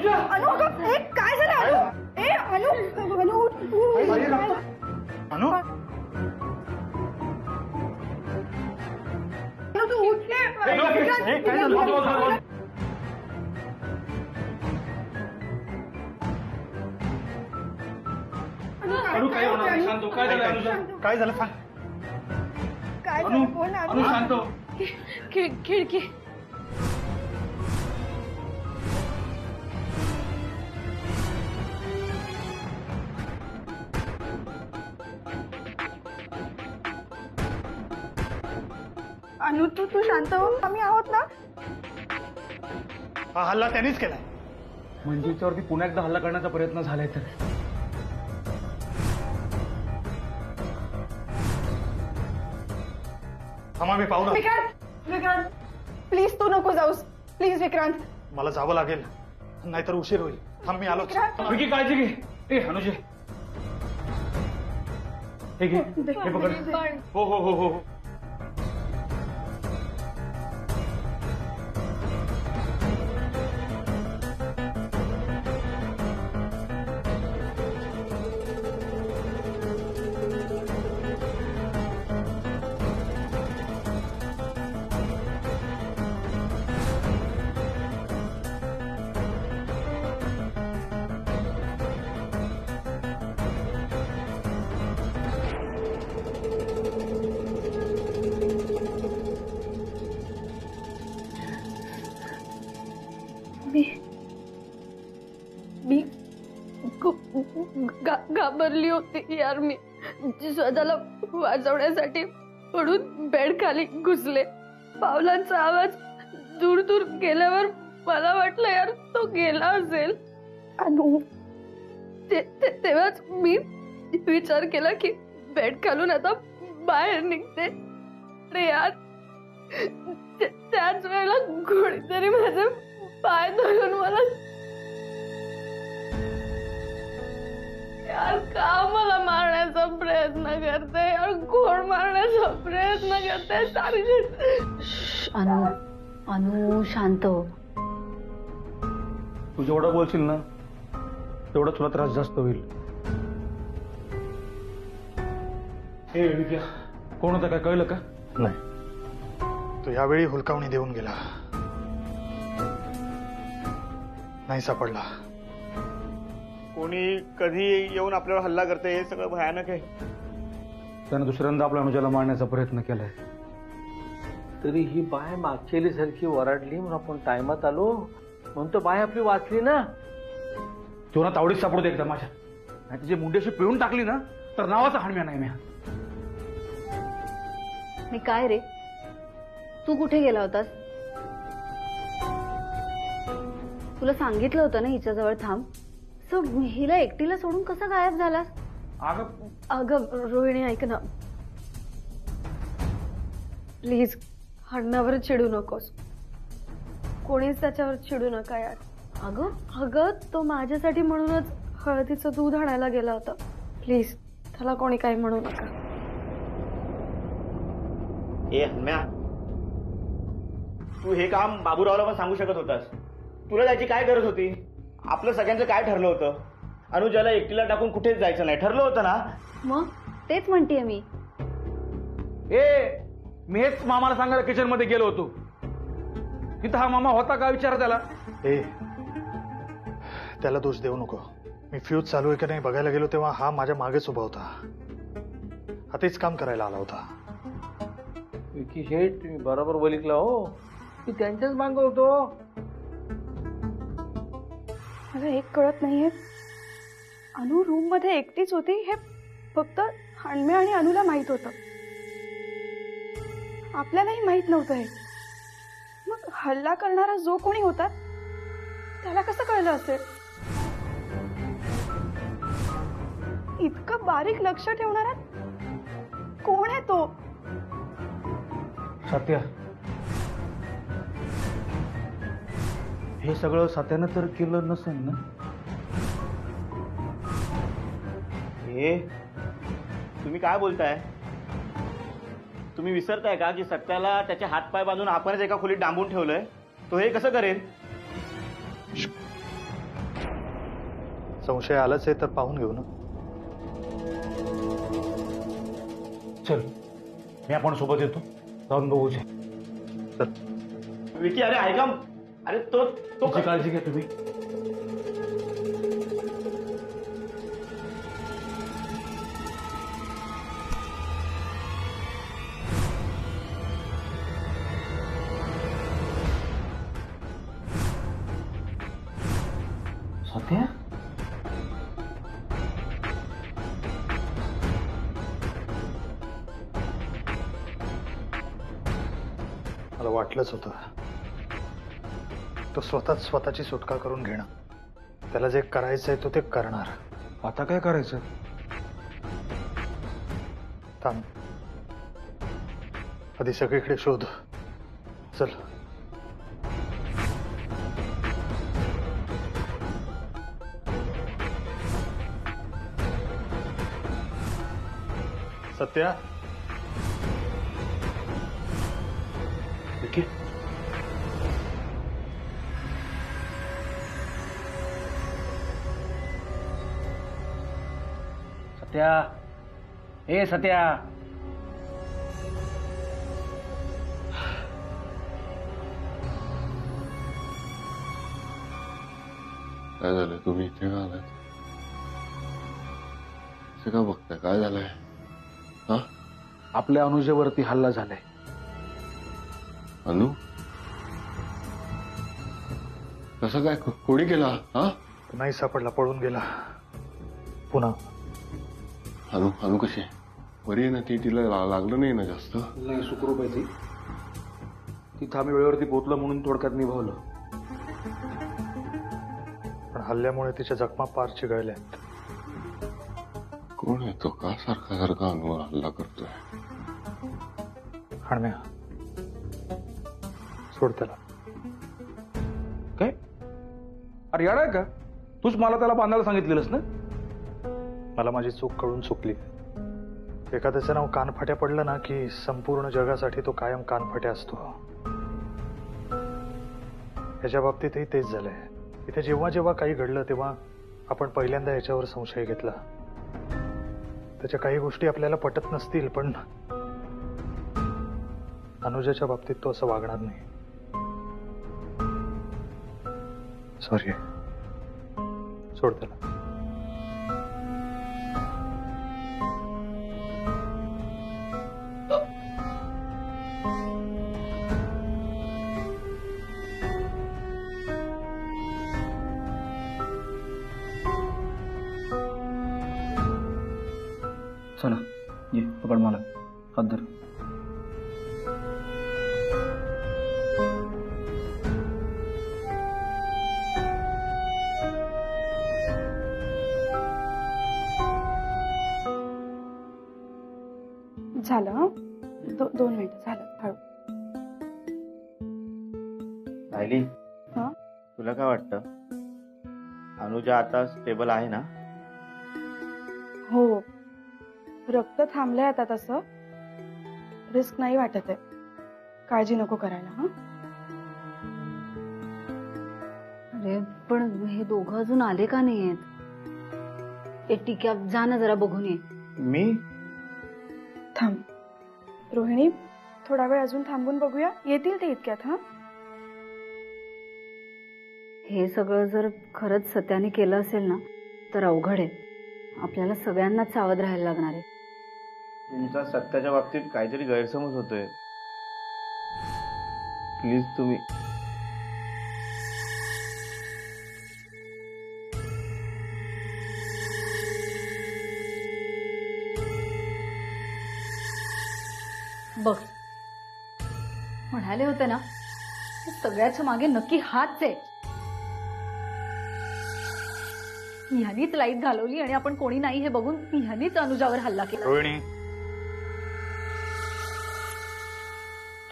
अनुजा अनु अगं ए काय झालं अनु ए अनु अनु अनु अनु तू उठले काय झालं अनु काय होणार नाही, शांत हो. काय झालं अनुजा काय झालं सांग काय अनु झालं बोल अनु शांत हो. खिडकी अनु तू तू शांत हो आम्ही आहोत ना हा हल्ला त्यांनीच केलाय म्हणजे याच्यावरती पुन्हा एकदा हल्ला करण्याचा प्रयत्न झालाय तर थांबा मी पाहू ना विक्रांत प्लीज तू नको जाऊस प्लीज विक्रांत मला जावं लागेल नाहीतर उशीर होईल थांब मी आलोच विक्रांत विकी काळजी घे ए अनुजे हे घे हे पकड हो हो हो हो मी खूप घाबरली होती यार. मी स्वतःला वाचवण्यासाठी पडून बेड खाली घुसले. पावलांचा आवाज दूर दूर गेल्यावर मला वाटलं यार तो गेला असेल. अनु तेव्हाच मी विचार केला की बेड खालून आता बाहेर निघते. अरे यार त्याच वेळेला कोणीतरी माझे पाय धरून मला यार का मला मारण्याचा प्रयत्न करते यार. कोण मारण्याचा प्रयत्न करते सारखी. अनु अनु शांत हो. तू जेवढं बोलशील ना तेवढा तुला त्रास जास्त होईल. ए विक्या कोण होता काय कळलं का? नाही तो यावेळी हुलकावणी देऊन गेला नाही सापडला. कोणी कधी येऊन आपल्यावर हल्ला करते हे सगळं भयानक आहे. त्यानं दुसऱ्यांदा आपल्या अनुजाला मारण्याचा प्रयत्न केलाय. तरी ही बाय मागचेली सारखी वराडली म्हणून आपण टायमात आलो म्हणून तर बाय आपली वाचली ना. तो ना तावडीच सापडतो एकदा माझ्या. नाही तिची मुंड्याशी पिळून टाकली ना तर नावाचा हाणम्या नाही म्या. मी काय रे तू कुठे गेला होतास? तुला सांगितलं होतं ना हिच्याजवळ थांब. सो हिला एकटीला सोडून कसा गायब झालास? अगं रोहिणी ऐक ना प्लीज. हरणावर चिडू नकोस. कोणीच त्याच्यावर चिडू नका यार. अगं अगं तो माझ्यासाठी म्हणूनच हळदीचं दूध आणायला गेला होता. प्लीज त्याला कोणी काही म्हणू नका. ए हम्या तू हे काम बाबूरावला पण सांगू शकत होतास. तुला त्याची काय गरज होती? आपलं सगळ्यांचं काय ठरलं होतं? अनुजाला एकटीला टाकून कुठेच जायचं नाही ठरलं होतं ना. मग तेच म्हणतीये मी. ए मी हेच मामाला सांगायला किचन मध्ये गेलो होतो. तिथं हा मामा होता का विचार त्याला. ए त्याला दोष देऊ नको. मी फ्यूज चालू आहे की नाही बघायला गेलो तेव्हा हा माझ्या मागेच उभा होता. हा तेच काम करायला आला होता. विकी शेठ तुम्ही बरोबर बोलिकला हो. मी त्यांच्याच मागं होतो. मला एक कळत नाहीये. अनु रूम मध्ये एकटीच होती हे फक्त हणम्या आणि अनुला माहित होतं. आपल्यालाही माहित नव्हतं हे. मग हल्ला करणारा जो कोणी होता त्याला कसं कळलं असेल? इतकं बारीक लक्ष ठेवणारा कोण आहे तो? सत्या हे सगळं सत्यानं तर केलं नसेल ना. हे तुम्ही काय बोलताय? तुम्ही विसरताय का की सत्याला त्याचे हातपाय बांधून आपणच एका खोलीत डांबून ठेवलंय. तो हे कसं करेल? संशय आलाच आहे तर पाहून घेऊ ना. चल मी आपण सोबत येतो, जाऊन बघूच. चल. विकी अरे ऐका, अरे तो तुमची काळजी घ्या तुम्ही. सत्या मला वाटलंच होतं तो स्वतःच स्वतःची सुटका करून घेणं. त्याला जे करायचंय तो ते करणार. आता काय करायचं? थांब, आधी सगळीकडे शोध. चल. सत्या, विकी सत्या, ए सत्या. काय झालंय? तुम्ही इथे का आलाय? असं का बघताय? काय झालंय? हा? आपल्या अनुजेवरती हल्ला झालाय. अनु कसं काय? कोणी केला? हा? नाही सापडला, पळून गेला पुन्हा. अनु अनु कशी आहे? बरी आहे ना ती? तिला लागलं नाही ना जास्त? नाही, सुखरूप आहे ती. तिथं आम्ही वेळेवरती पोहोचलो म्हणून थोडक्यात निभावलं. पण हल्ल्यामुळे तिच्या जखमा पार चिघळल्यात. कोण आहे तो? का सारखा सारखा अनुवर हल्ला करतोय? हणम्या, सोड त्याला. काय? अरे याड आहे का? तूच मला त्याला बांधायला सांगितलेलंस ना? मला माझी चूक कळून चुकली. एखाद्याचं नाव कानफाट्या पडलं ना की संपूर्ण जगासाठी तो कायम कानफाट्या असतो. याच्या बाबतीतही तेच झालंय. इथे जेव्हा जेव्हा काही घडलं तेव्हा आपण पहिल्यांदा याच्यावर संशय घेतला. त्याच्या काही गोष्टी आपल्याला पटत नसतील, पण अनुजाच्या बाबतीत तो असं वागणार नाही. सॉरी, सोड त्याला. चला ये, पकड मला, हात धर. झालं हं? 2 मिनिटं झालं. हळू. सायली, हा? तुला काय वाटतं? अनुजा आता स्टेबल आहे ना? हो, रक्त थांबलंय आता. तसं रिस्क नाही वाटत आहे. काळजी नको करायला. हा, अरे पण हे दोघं अजून आले का नाहीयेत? एक टिक्या जा ना जरा बघून ये. मी थांब. रोहिणी, थोडा वेळ अजून थांबून बघूया. येतील ते इतक्यात. हा, हे सगळं जर खरंच सत्याने केलं असेल ना तर अवघड आहे. आपल्याला सगळ्यांनाच सावध राहायला लागणार आहे. तुमचा सत्याच्या बाबतीत काहीतरी गैरसमज होतोय. प्लीज तुम्ही. बघ, म्हणाले होते ना, सगळ्याच्या मागे नक्की हाच आहे. ह्यानीच लाईट घालवली आणि आपण कोणी नाही हे बघून ह्यानीच अनुजावर हल्ला केला. रोहिणी,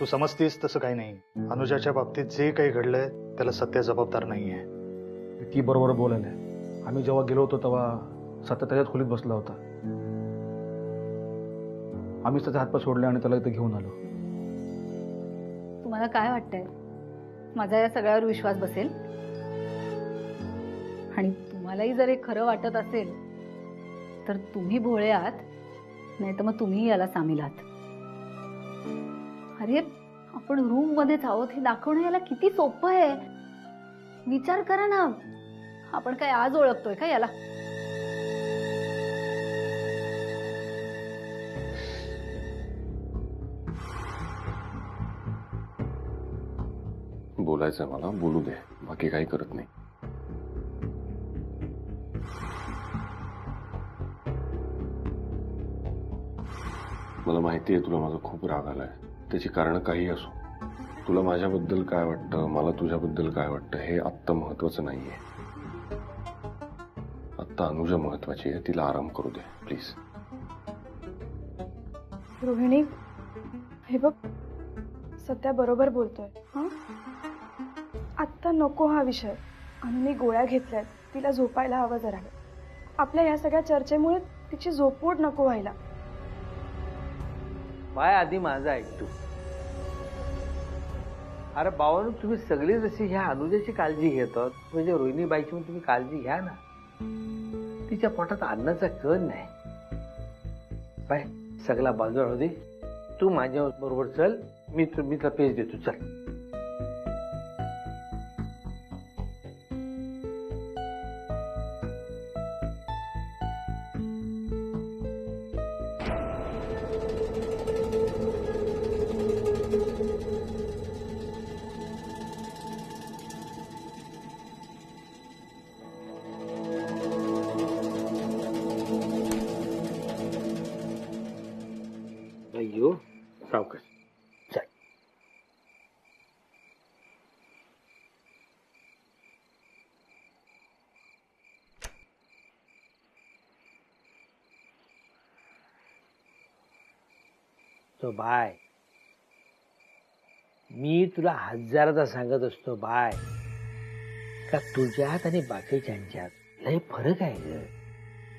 तू समजतीस तसं काही नाही. अनुजाच्या बाबतीत जे काही घडलंय त्याला सत्य जबाबदार नाहीये. विकी बरोबर बोलायला. आम्ही जेव्हा गेलो होतो तेव्हा सत्य त्याच्याच खोलीत बसला होता. आम्हीच त्याचे हातपाय सोडले आणि त्याला इथे घेऊन आलो. तुम्हाला काय वाटतंय, माझा या सगळ्यावर विश्वास बसेल? आणि तुम्हालाही जर हे खरं वाटत असेल तर तुम्ही भोळे आहात, नाही तर मग तुम्ही याला सामील आहात. अरे आपण रूम मध्येच आहोत हे दाखवणं याला किती सोपं आहे. विचार करा ना, आपण काय आज ओळखतोय का याला? बोलायचंय मला, बोलू दे, बाकी काही करत नाही. मला माहिती आहे तुला माझा खूप राग आलाय. त्याची कारण काही असो. तुला माझ्याबद्दल काय वाटतं, मला तुझ्याबद्दल काय वाटतं हे आत्ता महत्वाचं नाहीये. आत्ता अनुजा महत्वाची आहे. तिला आराम करू दे प्लीज. रोहिणी, हे बघ, सध्या बरोबर बोलतोय. हा, आत्ता नको हा विषय. अनुने गोळ्या घेतल्यात, तिला झोपायला हवं जरा. आपल्या या सगळ्या चर्चेमुळे तिची झोपमोड नको व्हायला. बाय आधी माझं ऐक तू. अरे बाबांनो, तुम्ही सगळे जशी ह्या अनुजाची काळजी घेतात म्हणजे रोहिणीबाईची पण तुम्ही काळजी घ्या ना. तिच्या पोटात अन्नाचा कण नाही. बाय सगळा बाजूला होऊ दे. तू माझ्या बरोबर चल, मी तुला पेज देतो. चल. अय्यो सावकाश. चल. तो बाय, मी तुला हजारदा सांगत असतो बाय, का तुझ्यात आणि बाकीच्यांच्यात लय फरक आहे ग.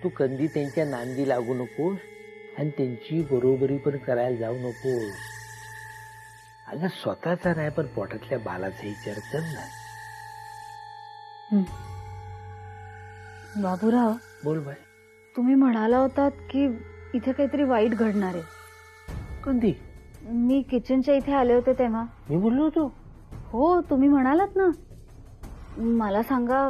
तू कधी त्यांच्या नांदी लागू नकोस आणि त्यांची बरोबरी पण करायला जाऊ नकोस. अगं स्वतःचा नाही पण पोटातल्या बालाचा विचार कर ना. बाबूराव, बोल बाय. तुम्ही म्हणाला होतात की इथे काहीतरी वाईट घडणार आहे. कधी? मी किचनच्या इथे आले होते तेव्हा. मी बोललो होतो? हो, तुम्ही म्हणालात ना. मला सांगा,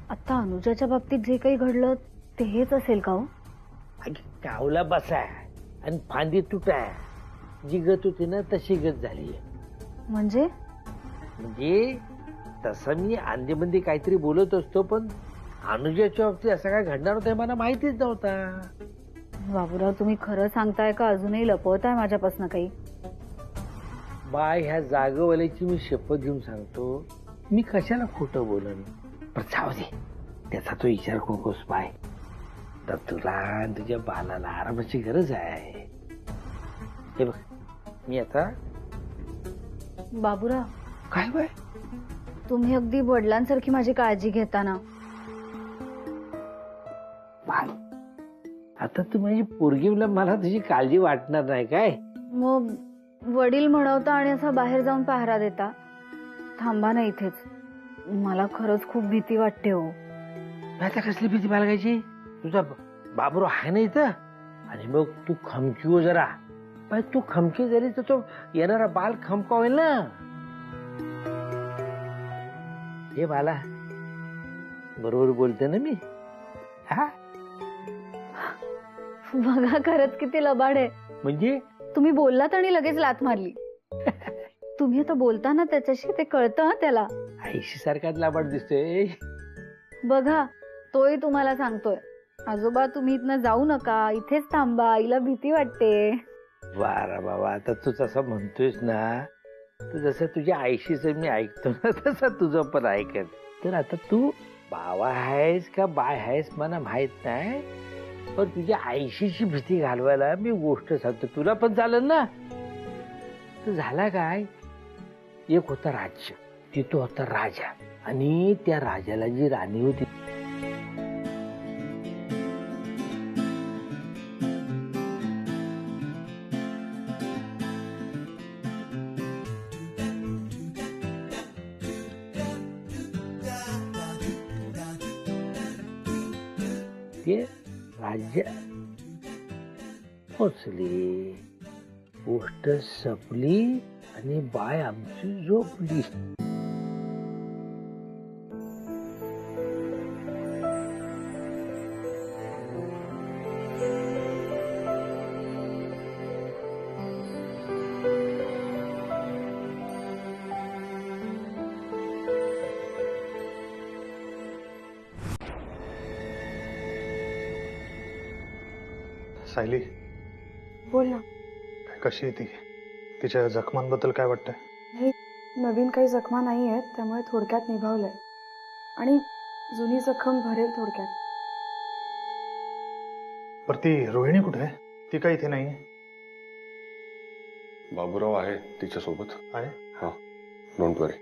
आता अनुजाच्या बाबतीत जे काही घडलं ते हेच असेल का हो? कावला बसाय आणि फांदी तुटाय. जी गत होती ना तशी गत झाली. म्हणजे तसं मी अंधेबंदी काहीतरी बोलत असतो, पण अनुजाच्या बाबतीत असं काय घडणार होतं मला माहितीच नव्हता. बाबूराव, तुम्ही खरं सांगताय का अजूनही लपवताय माझ्यापासून काही? बाय, ह्या जागवाल्याची मी शपथ घेऊन सांगतो, मी कशाला खोटं बोलन. पण जाऊ दे, त्याचा तो विचार नकोस बाय. तर तुला तुझ्या बालाला आरामाची गरज आहे. हे बघ, मी आता. बाबूराव, काय बाय? तुम्ही अगदी वडिलांसारखी माझी काळजी घेता ना. बाय, आता तू माझी पोरगी, मला तुझी काळजी वाटणार नाही काय? मग वडील म्हणवता आणि असा बाहेर जाऊन पहारा देता. थांबा ना इथेच, मला खरंच खूप भीती वाटते हो. आता कसली भीती बाळगायची? तुझा बाबूराव आहे ना इथं. आणि मग तू खमकी हो जरा. बाय, तू खमकी झाली तर तो येणारा बाल खमका होईल ना. हे बाला, बरोबर बोलते ना मी? हा, बघा खरंच किती लबाड आहे. म्हणजे तुम्ही बोललात आणि लगेच लात मारली. तुम्ही आता बोलता ना त्याच्याशी, ते कळतं त्याला. आईशी सारखाच लाबाड दिसतोय. बघा, तोही तुम्हाला सांगतोय, आजोबा तुम्ही इथनं जाऊ नका, इथेच थांबा, आईला भीती वाटते. बारा बाबा, आता तू तसं म्हणतोयस ना, तर जसं तुझ्या आईशीच मी ऐकतो ना तसं तुझं पण ऐकत. तर आता तू बावा आहेस का बाय आहेस मला माहित नाही, पण तुझ्या आईशीची भीती घालवायला मी गोष्ट सांगतो, तुला पण चालेल ना. तर झाला काय, एक होता राज्य, तिथं होता राजा, आणि त्या राजाला जी राणी होती ते राज्य पोचली, गोष्ट संपली आणि बाय आमची झोपली. सायली, बोल ना. कशी आहे ती? तिच्या जखमांबद्दल काय वाटतंय? हे नवीन काही जखमा नाही आहेत, त्यामुळे थोडक्यात निभावलंय आणि जुनी जखम भरेल थोडक्यात. पर ती रोहिणी कुठे आहे? ती काय इथे नाहीये? बाबूराव आहे तिच्यासोबत. आहे? हा, डोंट वरी.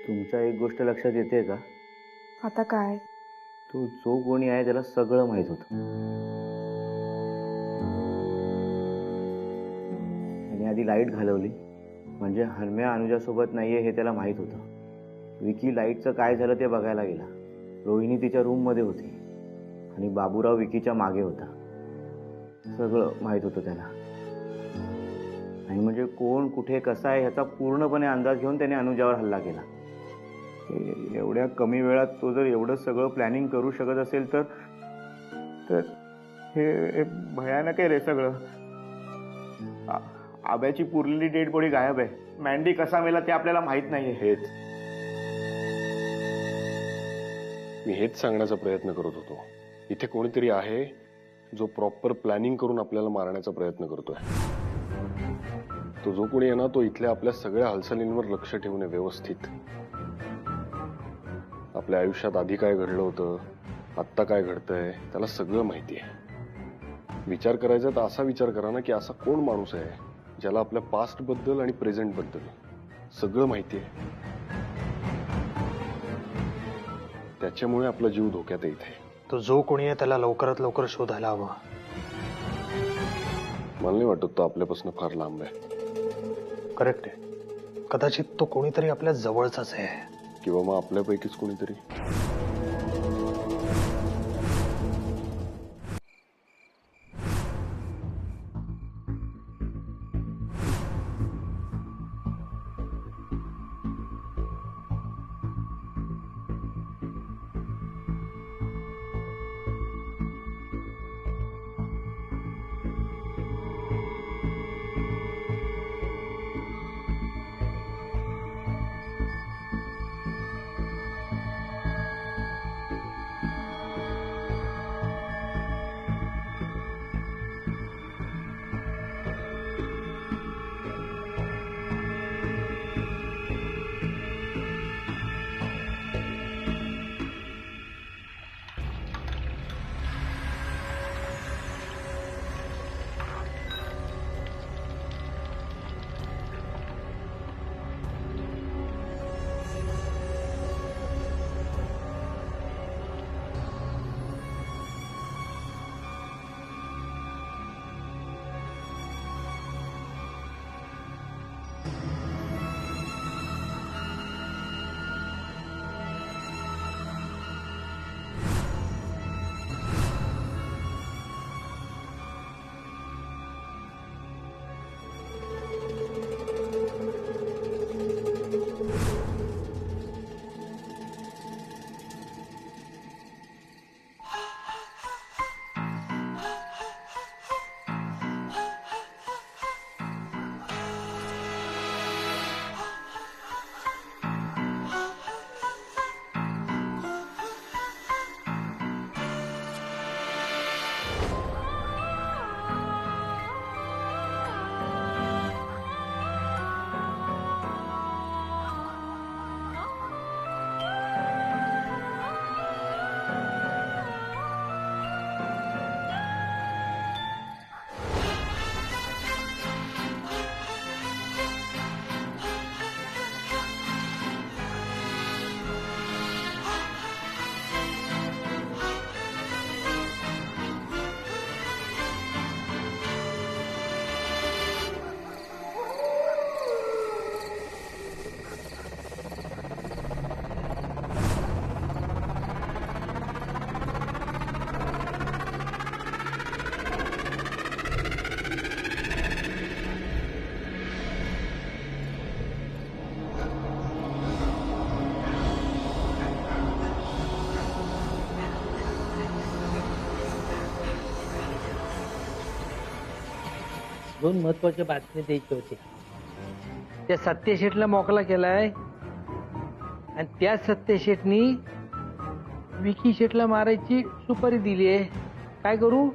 तुमच्या एक गोष्ट लक्षात येते का? आता काय? तो जो कोणी आहे त्याला सगळं माहित होतं. आणि आधी लाईट घालवली म्हणजे हरम्या अनुजासोबत नाहीये हे त्याला माहित होतं. विकी लाईटचं काय झालं ते बघायला गेला. रोहिणी तिच्या रूममध्ये होती आणि बाबूराव विकीच्या मागे होता. सगळं माहित होतं त्याला. आणि म्हणजे कोण कुठे कसा आहे ह्याचा पूर्णपणे अंदाज घेऊन त्याने अनुजावर हल्ला केला. एवढ्या कमी वेळात तो जर एवढं सगळं प्लॅनिंग करू शकत असेल तर हे भयानक आहे रे सगळं. आब्याची पुरलेली डेड बॉडी गायब आहे. मँडी कसा मेला ते आपल्याला माहित नाहीये. मी हेच सांगण्याचा प्रयत्न करत होतो. इथे कोणीतरी आहे जो प्रॉपर प्लॅनिंग करून आपल्याला मारण्याचा प्रयत्न करतोय. तो जो कोणी आहे ना, तो इथल्या आपल्या सगळ्या हालचालींवर लक्ष ठेवणे व्यवस्थित. आपल्या आयुष्यात आधी काय घडलं होतं, आत्ता काय घडतंय, त्याला सगळं माहिती आहे. विचार करायचा तर असा विचार करा ना की असा कोण माणूस आहे ज्याला आपल्या पास्ट बद्दल आणि प्रेझेंट बद्दल सगळं माहिती आहे. त्याच्यामुळे आपला जीव धोक्यात आहे इथे. तो जो कोणी आहे त्याला लवकरात लवकर शोधायला हवं. मला नाही वाटत तो आपल्यापासून फार लांब आहे. करेक्ट आहे. कदाचित तो कोणीतरी आपल्या जवळचाच आहे. किंवा मग आपल्यापैकीच कोणीतरी. 2 महत्वाच्या बातम्या द्यायच्या होत्या. त्या सत्यशेठला मोकला केलाय आणि त्या सत्यशेठनी विकी शेठला मारायची सुपारी दिली आहे. काय करू?